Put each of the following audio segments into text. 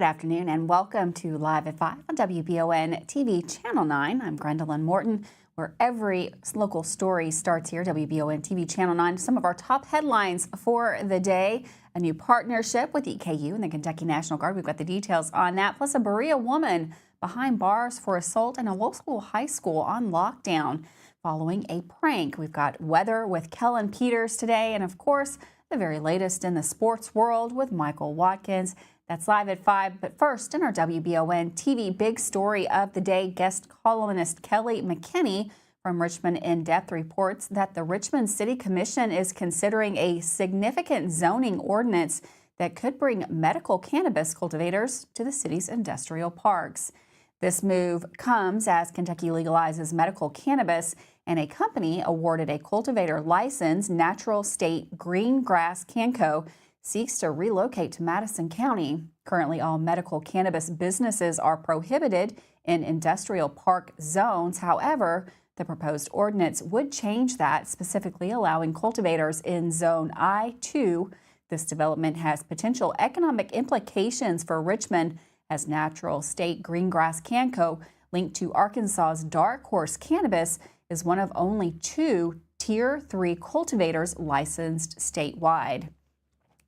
Good afternoon and welcome to Live at 5 on WBON TV Channel 9. I'm Gwendolyn Morton, where every local story starts here, WBON TV Channel 9. Some of our top headlines for the day: a new partnership with EKU and the Kentucky National Guard. We've got the details on that, plus a Berea woman behind bars for assault in a local high school on lockdown following a prank. We've got weather with Kellen Peters today, and of course, the very latest in the sports world with Michael Watkins. That's Live at 5, but first, in our WBON TV big story of the day, guest columnist Kelly McKinney from Richmond In-Depth reports that the Richmond City Commission is considering a significant zoning ordinance that could bring medical cannabis cultivators to the city's industrial parks. This move comes as Kentucky legalizes medical cannabis, and a company awarded a cultivator license, Natural State Green Grass Canco, seeks to relocate to Madison County. Currently, all medical cannabis businesses are prohibited in industrial park zones. However, the proposed ordinance would change that, specifically allowing cultivators in Zone I-2. This development has potential economic implications for Richmond, as Natural State Greengrass Canco, linked to Arkansas's Dark Horse Cannabis, is one of only 2 Tier 3 cultivators licensed statewide.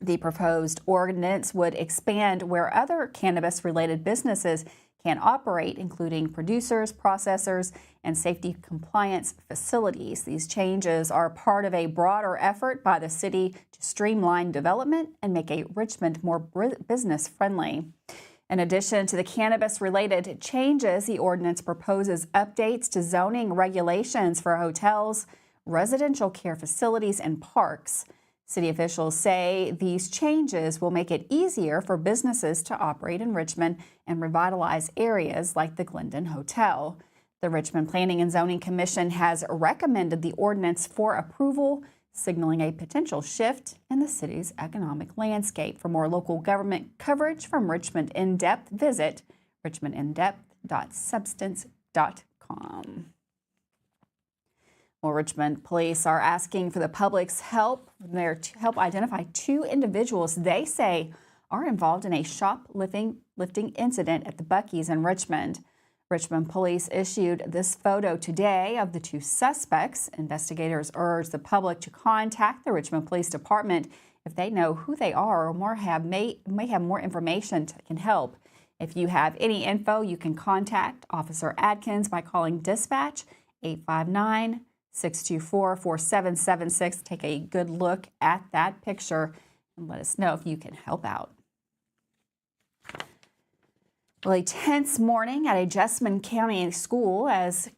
The proposed ordinance would expand where other cannabis-related businesses can operate, including producers, processors, and safety compliance facilities. These changes are part of a broader effort by the city to streamline development and make a Richmond more business-friendly. In addition to the cannabis-related changes, the ordinance proposes updates to zoning regulations for hotels, residential care facilities, and parks. City officials say these changes will make it easier for businesses to operate in Richmond and revitalize areas like the Glendon Hotel. The Richmond Planning and Zoning Commission has recommended the ordinance for approval, signaling a potential shift in the city's economic landscape. For more local government coverage from Richmond In-Depth, visit richmondindepth.substance.com. Well, Richmond police are asking for the public's help there to help identify 2 individuals they say are involved in a shoplifting incident at the Buc-ee's in Richmond. Richmond police issued this photo today of the 2 suspects. Investigators urge the public to contact the Richmond Police Department if they know who they are or may have more information that can help. If you have any info, you can contact Officer Adkins by calling dispatch 859-624-4776. Take a good look at that picture and let us know if you can help out. Well, a tense morning at a Jessamine County school has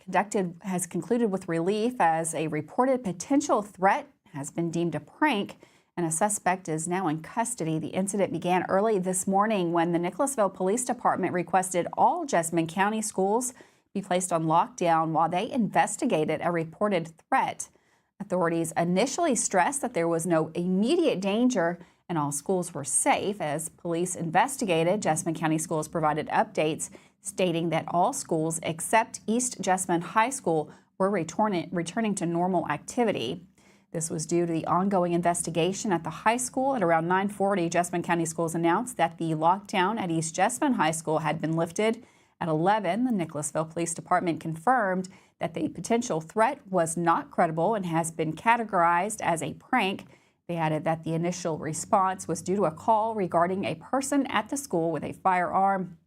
concluded with relief as a reported potential threat has been deemed a prank, and a suspect is now in custody. The incident began early this morning when the Nicholasville Police Department requested all Jessamine County schools be placed on lockdown while they investigated a reported threat. Authorities initially stressed that there was no immediate danger and all schools were safe. As police investigated, Jessamine County Schools provided updates stating that all schools except East Jessamine High School were returning to normal activity. This was due to the ongoing investigation at the high school. At around 9:40, Jessamine County Schools announced that the lockdown at East Jessamine High School had been lifted. At 11, the Nicholasville Police Department confirmed that the potential threat was not credible and has been categorized as a prank. They added that the initial response was due to a call regarding a person at the school with a firearm.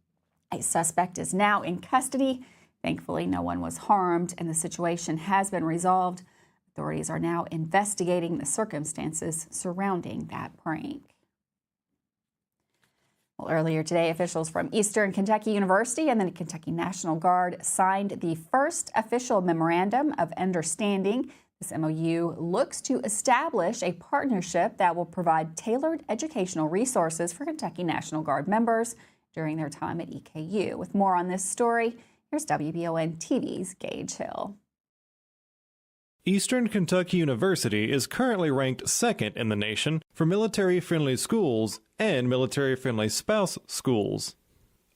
A suspect is now in custody. Thankfully, no one was harmed, and the situation has been resolved. Authorities are now investigating the circumstances surrounding that prank. Well, earlier today, officials from Eastern Kentucky University and the Kentucky National Guard signed the first official memorandum of understanding. This MOU looks to establish a partnership that will provide tailored educational resources for Kentucky National Guard members during their time at EKU. With more on this story, here's WBON TV's Gage Hill. Eastern Kentucky University is currently ranked 2nd in the nation for military-friendly schools and military-friendly spouse schools.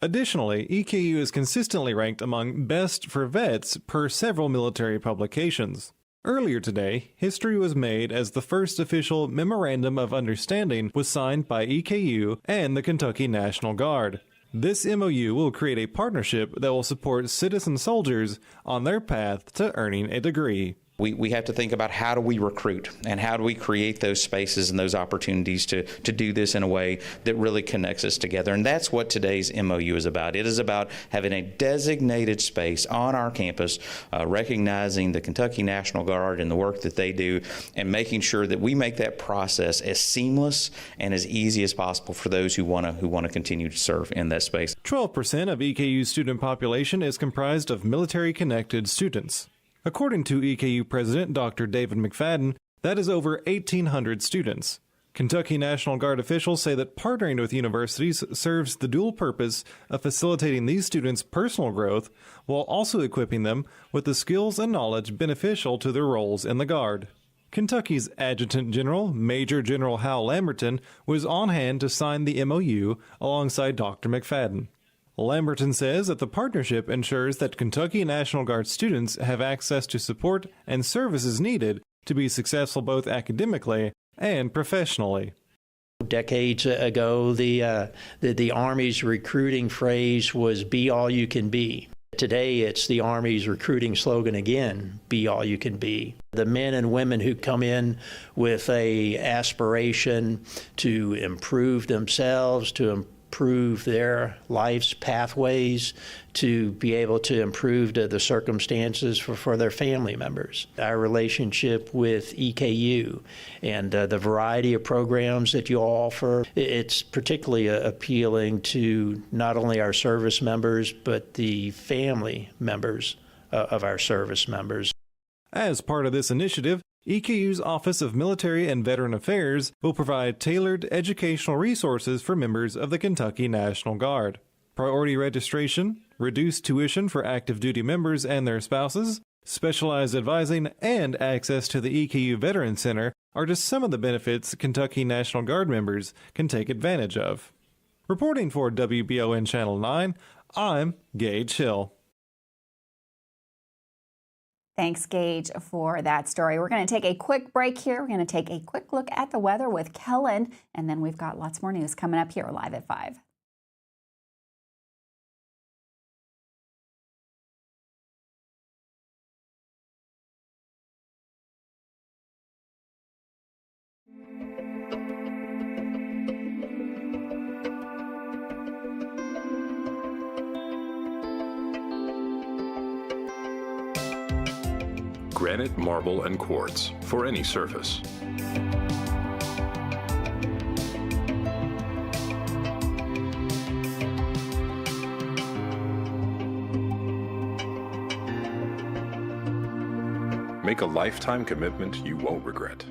Additionally, EKU is consistently ranked among best for vets per several military publications. Earlier today, history was made as the first official Memorandum of Understanding was signed by EKU and the Kentucky National Guard. This MOU will create a partnership that will support citizen soldiers on their path to earning a degree. We have to think about how do we recruit and how do we create those spaces and those opportunities to do this in a way that really connects us together. And that's what today's MOU is about. It is about having a designated space on our campus, recognizing the Kentucky National Guard and the work that they do, and making sure that we make that process as seamless and as easy as possible for those who want to continue to serve in that space. 12% of EKU's student population is comprised of military-connected students. According to EKU President Dr. David McFadden, that is over 1,800 students. Kentucky National Guard officials say that partnering with universities serves the dual purpose of facilitating these students' personal growth while also equipping them with the skills and knowledge beneficial to their roles in the Guard. Kentucky's Adjutant General, Major General Hal Lamberton, was on hand to sign the MOU alongside Dr. McFadden. Lamberton says that the partnership ensures that Kentucky National Guard students have access to support and services needed to be successful both academically and professionally. Decades ago, the Army's recruiting phrase was "be all you can be." Today, it's the Army's recruiting slogan again, "be all you can be." The men and women who come in with a aspiration to improve themselves, to improve their life's pathways, to be able to improve the circumstances for their family members. Our relationship with EKU and the variety of programs that you offer, it's particularly appealing to not only our service members, but the family members of our service members. As part of this initiative, EKU's Office of Military and Veteran Affairs will provide tailored educational resources for members of the Kentucky National Guard. Priority registration, reduced tuition for active duty members and their spouses, specialized advising, and access to the EKU Veteran Center are just some of the benefits Kentucky National Guard members can take advantage of. Reporting for WBON Channel 9, I'm Gage Hill. Thanks, Gage, for that story. We're going to take a quick break here. We're going to take a quick look at the weather with Kellen, and then we've got lots more news coming up here live at 5. Granite, marble, and quartz for any surface. Make a lifetime commitment you won't regret.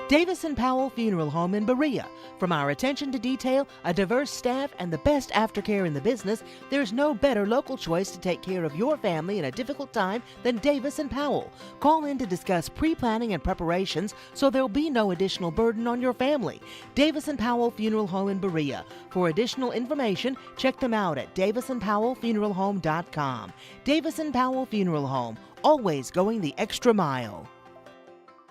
Davis & Powell Funeral Home in Berea. From our attention to detail, a diverse staff, and the best aftercare in the business, there's no better local choice to take care of your family in a difficult time than Davis & Powell. Call in to discuss pre-planning and preparations so there'll be no additional burden on your family. Davis & Powell Funeral Home in Berea. For additional information, check them out at davisandpowellfuneralhome.com. Davis & Powell Funeral Home, always going the extra mile.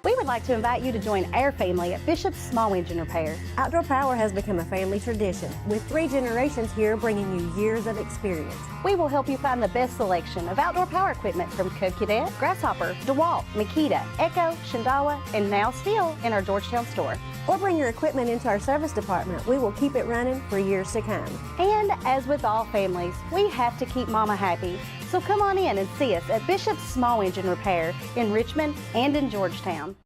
We would like to invite you to join our family at Bishop's Small Engine Repair. Outdoor Power has become a family tradition, with 3 generations here bringing you years of experience. We will help you find the best selection of outdoor power equipment from Co-Cadet, Grasshopper, DeWalt, Makita, Echo, Shindawa, and now still in our Georgetown store. Or bring your equipment into our service department. We will keep it running for years to come. And as with all families, we have to keep Mama happy. So come on in and see us at Bishop's Small Engine Repair in Richmond and in Georgetown.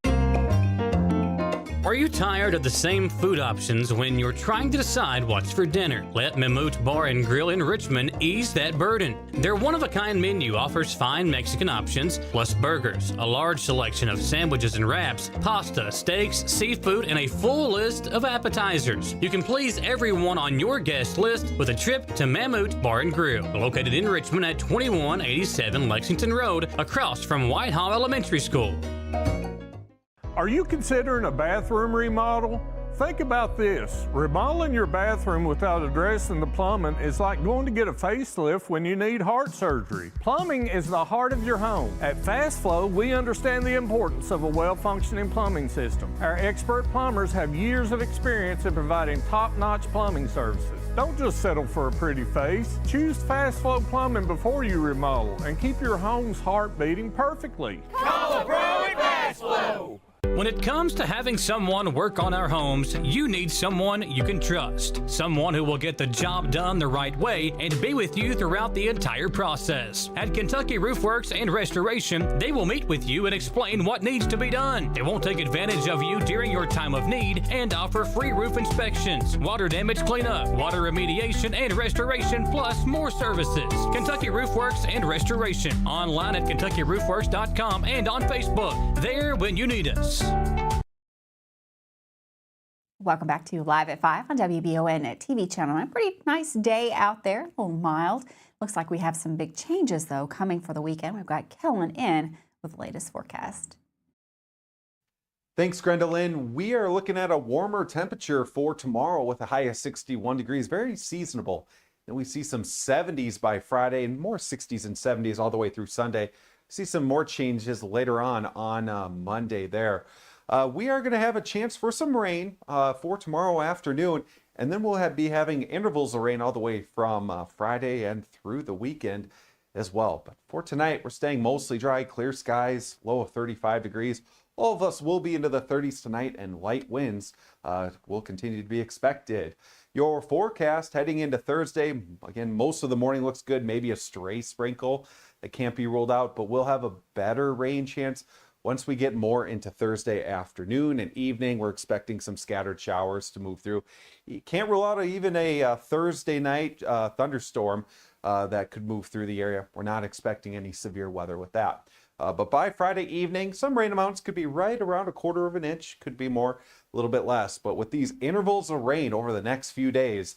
Are you tired of the same food options when you're trying to decide what's for dinner? Let Mamoot Bar and Grill in Richmond ease that burden. Their one-of-a-kind menu offers fine Mexican options, plus burgers, a large selection of sandwiches and wraps, pasta, steaks, seafood, and a full list of appetizers. You can please everyone on your guest list with a trip to Mamoot Bar and Grill, located in Richmond at 2187 Lexington Road, across from Whitehall Elementary School. Are you considering a bathroom remodel? Think about this. Remodeling your bathroom without addressing the plumbing is like going to get a facelift when you need heart surgery. Plumbing is the heart of your home. At Fast Flow, we understand the importance of a well-functioning plumbing system. Our expert plumbers have years of experience in providing top-notch plumbing services. Don't just settle for a pretty face. Choose Fast Flow Plumbing before you remodel and keep your home's heart beating perfectly. Call a pro at Fast Flow! When it comes to having someone work on our homes, you need someone you can trust. Someone who will get the job done the right way and be with you throughout the entire process. At Kentucky Roof Works and Restoration, they will meet with you and explain what needs to be done. They won't take advantage of you during your time of need and offer free roof inspections, water damage cleanup, water remediation and restoration, plus more services. Kentucky Roof Works and Restoration. Online at KentuckyRoofWorks.com and on Facebook. There when you need us. Welcome back to Live at 5 on WBON TV channel. A pretty nice day out there, a little mild. Looks like we have some big changes, though, coming for the weekend. We've got Kellen in with the latest forecast. Thanks, Gwendolyn. We are looking at a warmer temperature for tomorrow with a high of 61 degrees, very seasonable. Then we see some 70s by Friday and more 60s and 70s all the way through Sunday. See some more changes later on Monday there. We are going to have a chance for some rain for tomorrow afternoon, and then we'll be having intervals of rain all the way from Friday and through the weekend as well. But for tonight, we're staying mostly dry, clear skies, low of 35 degrees. All of us will be into the 30s tonight, and light winds will continue to be expected. Your forecast heading into Thursday, again, most of the morning looks good, maybe a stray sprinkle that can't be ruled out, but we'll have a better rain chance once we get more into Thursday afternoon and evening. We're expecting some scattered showers to move through. You can't rule out even a Thursday night thunderstorm that could move through the area. We're not expecting any severe weather with that. But by Friday evening, some rain amounts could be right around 1/4 of an inch, could be more, a little bit less. But with these intervals of rain over the next few days,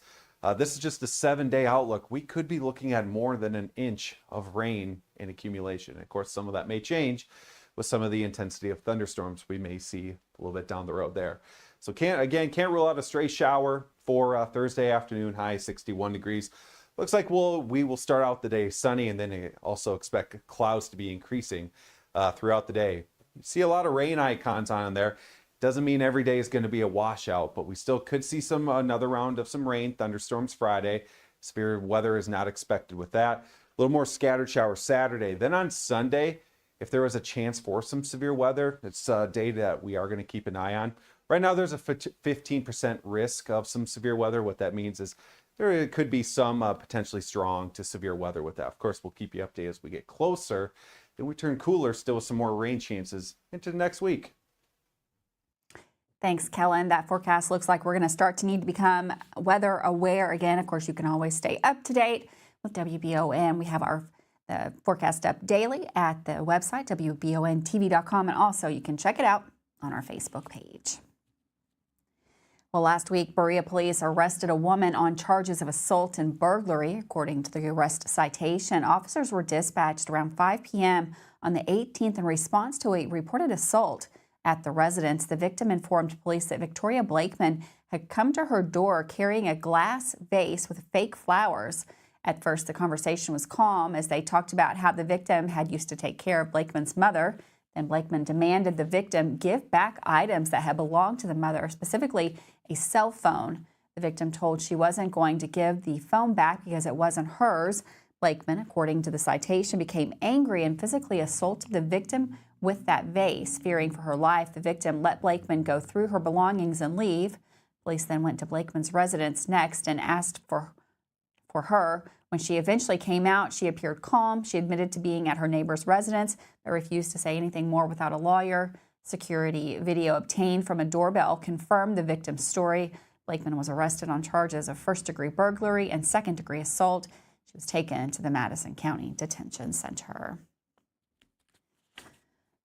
this is just a 7-day outlook. We could be looking at more than an inch of rain in accumulation. Of course, some of that may change with some of the intensity of thunderstorms we may see a little bit down the road there. So can't rule out a stray shower for Thursday afternoon, high 61 degrees. Looks like we will start out the day sunny, and then also expect clouds to be increasing throughout the day. You see a lot of rain icons on there. Doesn't mean every day is going to be a washout, but we still could see another round of some rain, thunderstorms Friday. Severe weather is not expected with that. A little more scattered showers Saturday. Then on Sunday, if there was a chance for some severe weather, it's a day that we are going to keep an eye on. Right now, there's a 15% risk of some severe weather. What that means is there could be some potentially strong to severe weather with that. Of course, we'll keep you updated as we get closer. Then we turn cooler, still with some more rain chances into next week. Thanks, Kellen. That forecast looks like we're going to start to need to become weather aware again. Of course, you can always stay up to date with WBON. We have the forecast up daily at the website, WBONTV.com, and also you can check it out on our Facebook page. Well, last week, Berea police arrested a woman on charges of assault and burglary. According to the arrest citation, officers were dispatched around 5 p.m. on the 18th in response to a reported assault at the residence. The victim informed police that Victoria Blakeman had come to her door carrying a glass vase with fake flowers. At first, the conversation was calm as they talked about how the victim had used to take care of Blakeman's mother. Then Blakeman demanded the victim give back items that had belonged to the mother, specifically a cell phone. The victim told she wasn't going to give the phone back because it wasn't hers. Blakeman, according to the citation, became angry and physically assaulted the victim with that vase. Fearing for her life, the victim let Blakeman go through her belongings and leave. Police then went to Blakeman's residence next and asked for her. When she eventually came out, she appeared calm. She admitted to being at her neighbor's residence, but refused to say anything more without a lawyer. Security video obtained from a doorbell confirmed the victim's story. Blakeman was arrested on charges of first-degree burglary and second-degree assault. She was taken to the Madison County Detention Center.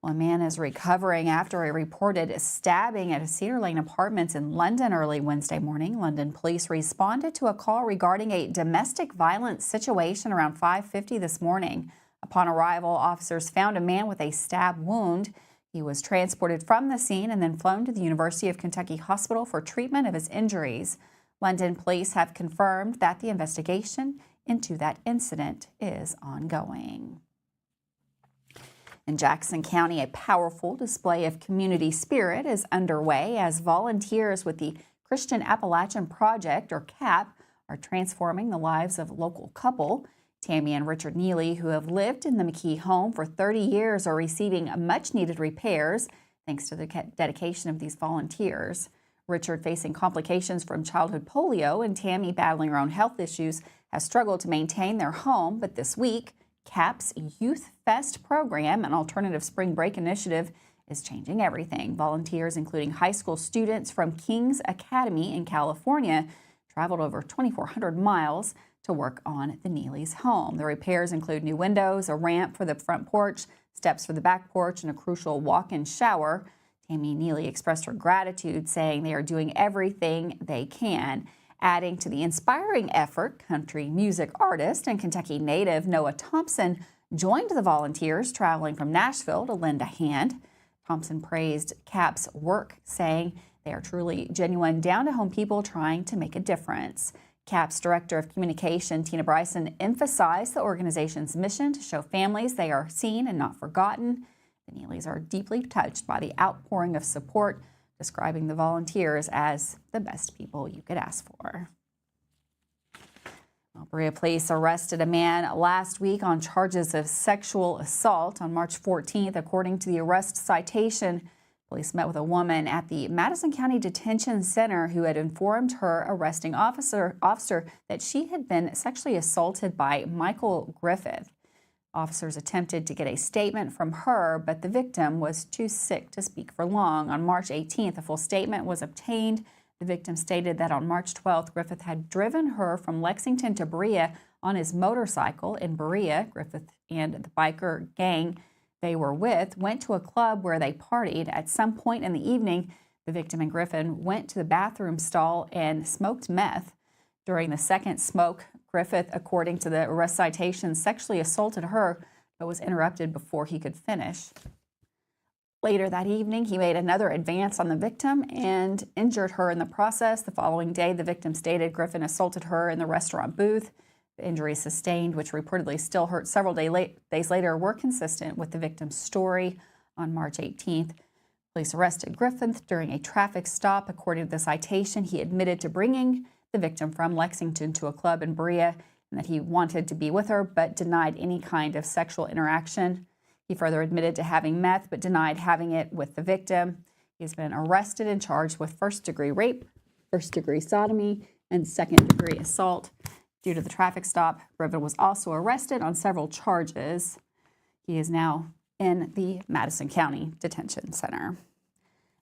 Well, a man is recovering after a reported stabbing at a Cedar Lane Apartments in London early Wednesday morning. London police responded to a call regarding a domestic violence situation around 5:50 this morning. Upon arrival, officers found a man with a stab wound. He was transported from the scene and then flown to the University of Kentucky Hospital for treatment of his injuries. London police have confirmed that the investigation into that incident is ongoing. In Jackson County, a powerful display of community spirit is underway as volunteers with the Christian Appalachian Project, or CAP, are transforming the lives of a local couple. Tammy and Richard Neely, who have lived in the McKee home for 30 years, are receiving much-needed repairs thanks to the dedication of these volunteers. Richard, facing complications from childhood polio, and Tammy, battling her own health issues, has struggled to maintain their home. But this week, CAP's Youth Fest program, an alternative spring break initiative, is changing everything. Volunteers, including high school students from King's Academy in California, traveled over 2,400 miles to work on the Neely's home. The repairs include new windows, a ramp for the front porch, steps for the back porch, and a crucial walk-in shower. Tammy Neely expressed her gratitude, saying they are doing everything they can. Adding to the inspiring effort, country music artist and Kentucky native Noah Thompson joined the volunteers, traveling from Nashville to lend a hand. Thompson praised CAP's work, saying they are truly genuine, down-to-home people trying to make a difference. CAP's Director of Communication, Tina Bryson, emphasized the organization's mission to show families they are seen and not forgotten. The Neelys are deeply touched by the outpouring of support, describing the volunteers as the best people you could ask for. Berea police arrested a man last week on charges of sexual assault. On March 14th, according to the arrest citation, police met with a woman at the Madison County Detention Center who had informed her arresting officer that she had been sexually assaulted by Michael Griffith. Officers attempted to get a statement from her, but the victim was too sick to speak for long. On March 18th, a full statement was obtained. The victim stated that on March 12th, Griffith had driven her from Lexington to Berea on his motorcycle. In Berea, Griffith and the biker gang they were with went to a club where they partied. At some point in the evening, the victim and Griffin went to the bathroom stall and smoked meth. During the second smoke, Griffith, according to the arrest citation, sexually assaulted her, but was interrupted before he could finish. Later that evening, he made another advance on the victim and injured her in the process. The following day, the victim stated Griffin assaulted her in the restaurant booth. The injuries sustained, which reportedly still hurt several days later, were consistent with the victim's story. On March 18th, police arrested Griffith during a traffic stop. According to the citation, he admitted to bringing the victim from Lexington to a club in Berea and that he wanted to be with her but denied any kind of sexual interaction. He further admitted to having meth but denied having it with the victim. He's been arrested and charged with first-degree rape, first-degree sodomy, and second-degree assault. Due to the traffic stop, Griffin was also arrested on several charges. He is now in the Madison County Detention Center.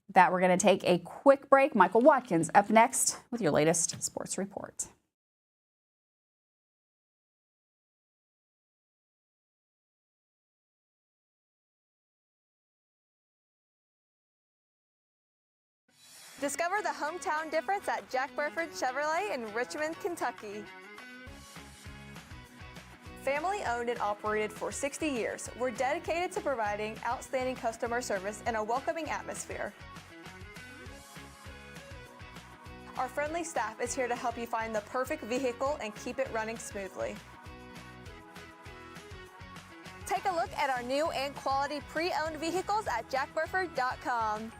With that, we're going to take a quick break. Michael Watkins up next with your latest sports report. Discover the hometown difference at Jack Burford Chevrolet in Richmond, Kentucky. Family owned and operated for 60 years, we're dedicated to providing outstanding customer service in a welcoming atmosphere. Our friendly staff is here to help you find the perfect vehicle and keep it running smoothly. Take a look at our new and quality pre-owned vehicles at jackburford.com.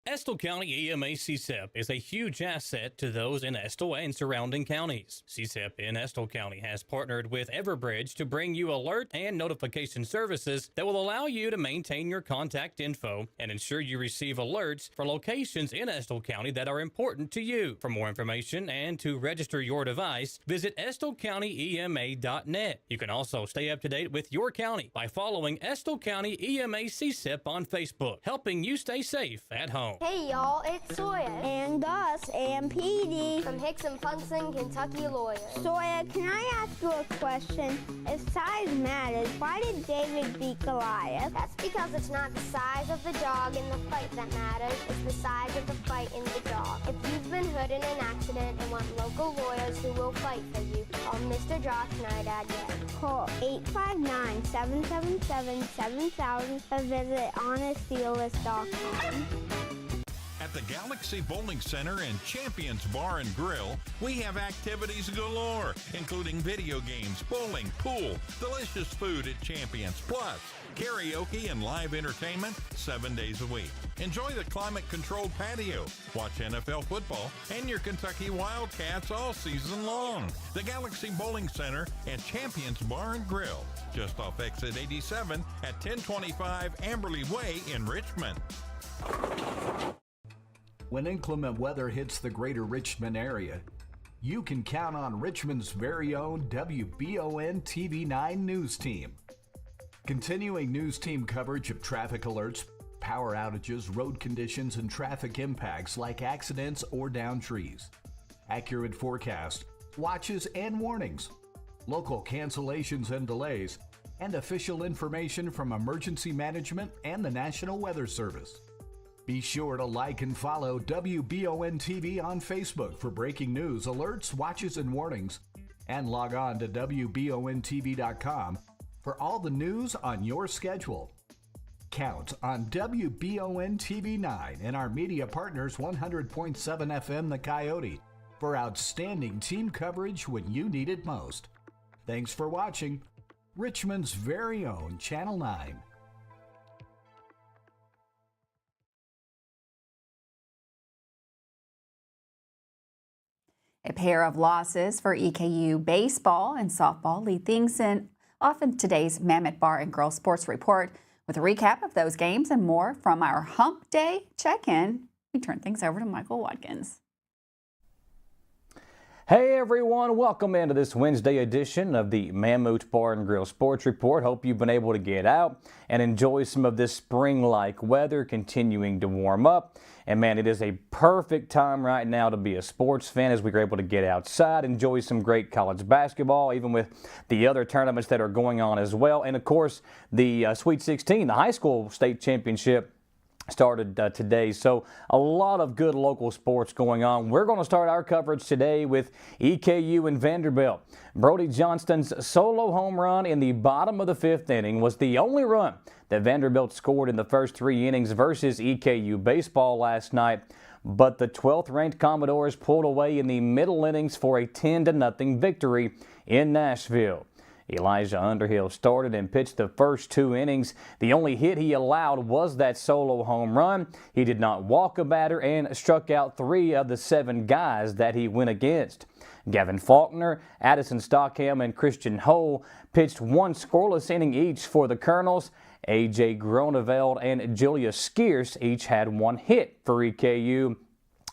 Estill County EMA CSEP is a huge asset to those in Estill and surrounding counties. CSEP in Estill County has partnered with Everbridge to bring you alert and notification services that will allow you to maintain your contact info and ensure you receive alerts for locations in Estill County that are important to you. For more information and to register your device, visit EstillCountyEMA.net. You can also stay up to date with your county by following Estill County EMA CSEP on Facebook, helping you stay safe at home. now. Hey y'all, it's Sawyer. And us, and Petey. From Hickson-Punson, Kentucky lawyers. Sawyer, can I ask you a question? If size matters, why did David beat Goliath? That's because it's not the size of the dog in the fight that matters, it's the size of the fight in the dog. If you've been hurt in an accident and want local lawyers who will fight for you, call Mr. Josh Nydad yet. Call 859-777-7000 or visit honestdealers.com. At the Galaxy Bowling Center and Champions Bar and Grill, we have activities galore, including video games, bowling, pool, delicious food at Champions, plus karaoke and live entertainment 7 days a week. Enjoy the climate-controlled patio, watch NFL football, and your Kentucky Wildcats all season long. The Galaxy Bowling Center and Champions Bar and Grill, just off exit 87 at 1025 Amberley Way in Richmond. When inclement weather hits the greater Richmond area, you can count on Richmond's very own WBON TV9 News Team. Continuing news team coverage of traffic alerts, power outages, road conditions, and traffic impacts like accidents or downed trees. Accurate forecast, watches and warnings, local cancellations and delays, and official information from emergency management and the National Weather Service. Be sure to like and follow WBON TV on Facebook for breaking news, alerts, watches, and warnings, and log on to WBONTV.com for all the news on your schedule. Count on WBON TV9 and our media partners 100.7 FM The Coyote for outstanding team coverage when you need it most. Thanks for watching Richmond's very own Channel 9. A pair of losses for EKU baseball and softball lead things off in today's Mammoth Bar and Grill Sports Report. With a recap of those games and more from our Hump Day check-in, we turn things over to Michael Watkins. Hey everyone, welcome into this Wednesday edition of the Mammoth Bar and Grill Sports Report. Hope you've been able to get out and enjoy some of this spring-like weather continuing to warm up. And man, it is a perfect time right now to be a sports fan as we're able to get outside, enjoy some great college basketball, even with the other tournaments that are going on as well. And of course, the Sweet 16, the high school state championship, started today. So a lot of good local sports going on. We're going to start our coverage today with EKU and Vanderbilt. Brody Johnston's solo home run in the bottom of the fifth inning was the only run that Vanderbilt scored in the first 3 innings versus EKU baseball last night. But the 12th ranked Commodores pulled away in the middle innings for a 10-0 victory in Nashville. Elijah Underhill started and pitched the first 2 innings. The only hit he allowed was that solo home run. He did not walk a batter and struck out 3 of the 7 guys that he went against. Gavin Faulkner, Addison Stockham, and Christian Hull pitched 1 scoreless inning each for the Colonels. A.J. Groneveld and Julius Skeers each had 1 hit for EKU.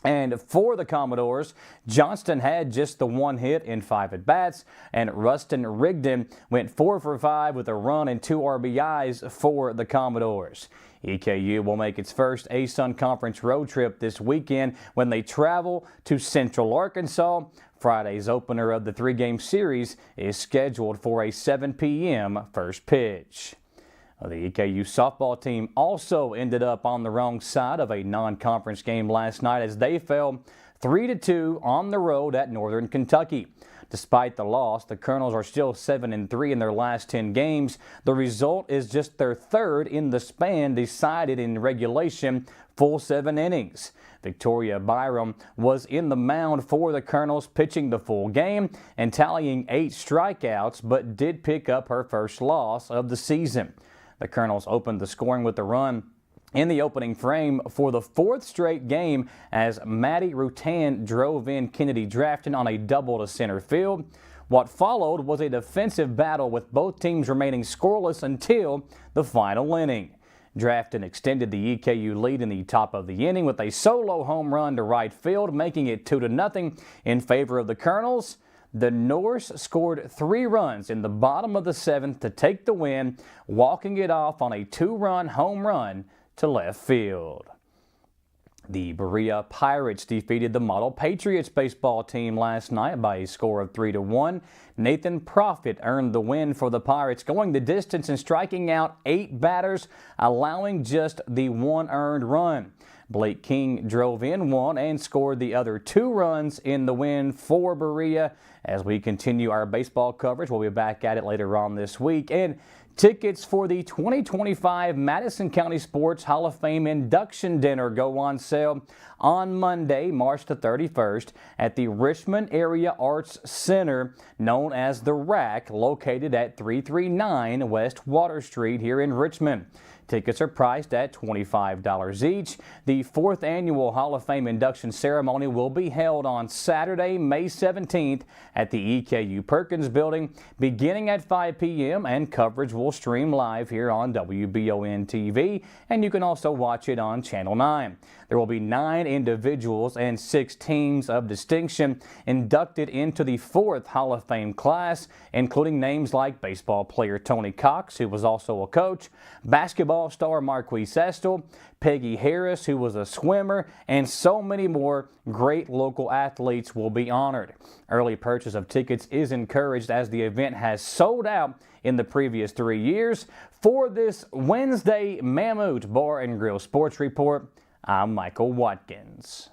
And for the Commodores, Johnston had just the 1 hit in 5 at-bats, and Rustin Rigdon went 4 for 5 with a run and 2 RBIs for the Commodores. EKU will make its first ASUN Conference road trip this weekend when they travel to Central Arkansas. Friday's opener of the 3-game series is scheduled for a 7 p.m. first pitch. The EKU softball team also ended up on the wrong side of a non-conference game last night as they fell 3-2 on the road at Northern Kentucky. Despite the loss, the Colonels are still 7-3 in their last 10 games. The result is just their 3rd in the span decided in regulation, full 7 innings. Victoria Byram was in the mound for the Colonels, pitching the full game and tallying 8 strikeouts, but did pick up her first loss of the season. The Colonels opened the scoring with a run in the opening frame for the 4th straight game as Maddie Rutan drove in Kennedy Drafton on a double to center field. What followed was a defensive battle with both teams remaining scoreless until the final inning. Drafton extended the EKU lead in the top of the inning with a solo home run to right field, making it 2-0 in favor of the Colonels. The Norse scored 3 runs in the bottom of the 7th to take the win, walking it off on a 2-run home run to left field. The Berea Pirates defeated the Model Patriots baseball team last night by a score of 3-1. Nathan Profit earned the win for the Pirates, going the distance and striking out 8 batters, allowing just the 1 earned run. Blake King drove in 1 and scored the other 2 runs in the win for Berea. As we continue our baseball coverage, we'll be back at it later on this week. And tickets for the 2025 Madison County Sports Hall of Fame induction dinner go on sale on Monday, March the 31st at the Richmond Area Arts Center, known as the RAC, located at 339 West Water Street here in Richmond. Tickets are priced at $25 each. The 4th annual Hall of Fame induction ceremony will be held on Saturday, May 17th at the EKU Perkins Building, beginning at 5 p.m. and coverage will stream live here on WBON TV, and you can also watch it on Channel 9. There will be 9 individuals and 6 teams of distinction inducted into the 4th Hall of Fame class, including names like baseball player Tony Cox, who was also a coach, basketball star Marquise Estel, Peggy Harris, who was a swimmer, and so many more great local athletes will be honored. Early purchase of tickets is encouraged as the event has sold out in the previous 3 years. For this Wednesday Mammoth Bar and Grill Sports Report, I'm Michael Watkins.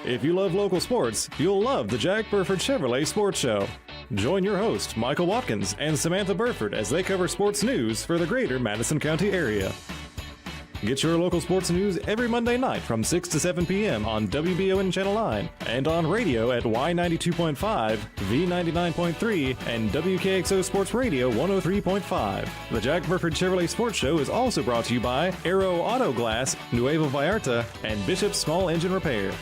If you love local sports, you'll love the Jack Burford Chevrolet Sports Show. Join your host, Michael Watkins, and Samantha Burford as they cover sports news for the greater Madison County area. Get your local sports news every Monday night from 6 to 7 p.m. on WBON Channel 9 and on radio at Y92.5, V99.3, and WKXO Sports Radio 103.5. The Jack Burford Chevrolet Sports Show is also brought to you by Aero Auto Glass, Nuevo Vallarta, and Bishop's Small Engine Repair.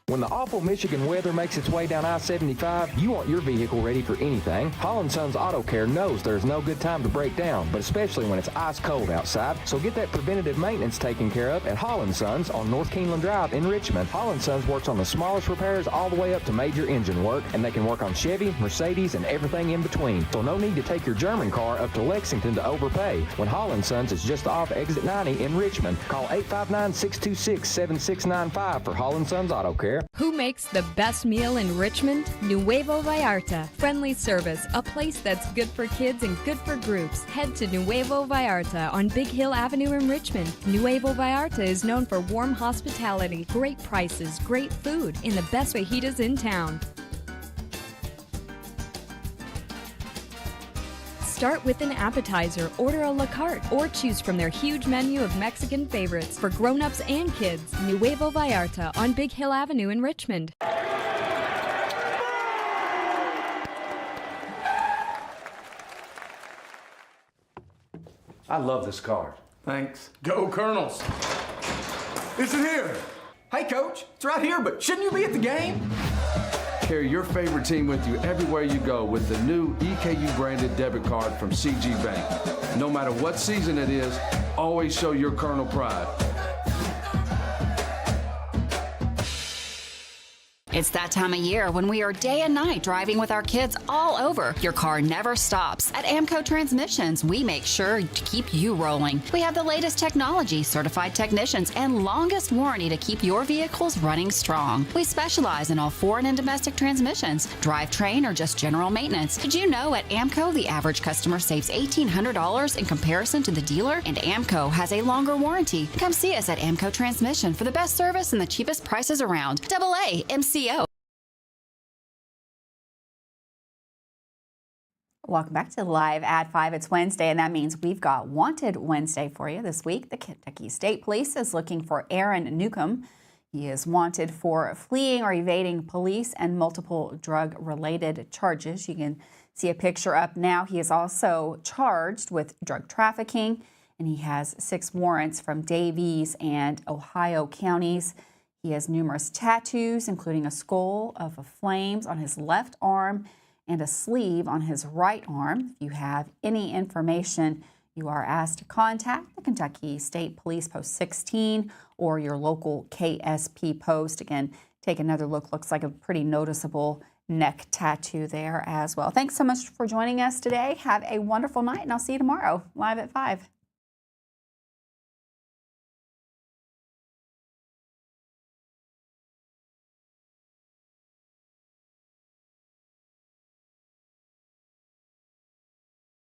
When the awful Michigan weather makes its way down I-75, you want your vehicle ready for anything. Holland Sons Auto Care knows there's no good time to break down, but especially when it's ice cold outside. So get that preventative maintenance taken care of at Holland Sons on North Keeneland Drive in Richmond. Holland Sons works on the smallest repairs all the way up to major engine work, and they can work on Chevy, Mercedes, and everything in between. So no need to take your German car up to Lexington to overpay when Holland Sons is just off exit 90 in Richmond. Call 859-626-7695 for Holland Sons Auto Care. Who makes the best meal in Richmond? Nuevo Vallarta. Friendly service, a place that's good for kids and good for groups. Head to Nuevo Vallarta on Big Hill Avenue in Richmond. Nuevo Vallarta is known for warm hospitality, great prices, great food, and the best fajitas in town. Start with an appetizer, order a la carte, or choose from their huge menu of Mexican favorites for grown-ups and kids. Nuevo Vallarta on Big Hill Avenue in Richmond. I love this card. Thanks. Go Colonels! Is it here? Hey, Coach, it's right here, but shouldn't you be at the game? Carry your favorite team with you everywhere you go with the new EKU branded debit card from CG Bank. No matter what season it is, always show your Colonel pride. It's that time of year when we are day and night driving with our kids all over. Your car never stops. At AMCO Transmissions, we make sure to keep you rolling. We have the latest technology, certified technicians, and longest warranty to keep your vehicles running strong. We specialize in all foreign and domestic transmissions, drivetrain, or just general maintenance. Did you know at AMCO the average customer saves $1,800 in comparison to the dealer? And AMCO has a longer warranty. Come see us at AMCO Transmission for the best service and the cheapest prices around. AA MCO. Welcome back to Live at 5. It's Wednesday, and that means we've got Wanted Wednesday for you this week. The Kentucky State Police is looking for Aaron Newcomb. He is wanted for fleeing or evading police and multiple drug-related charges. You can see a picture up now. He is also charged with drug trafficking, and he has 6 warrants from Davies and Ohio counties. He has numerous tattoos, including a skull of flames on his left arm and a sleeve on his right arm. If you have any information, you are asked to contact the Kentucky State Police Post 16 or your local KSP post. Again, take another look. Looks like a pretty noticeable neck tattoo there as well. Thanks so much for joining us today. Have a wonderful night, and I'll see you tomorrow live at 5.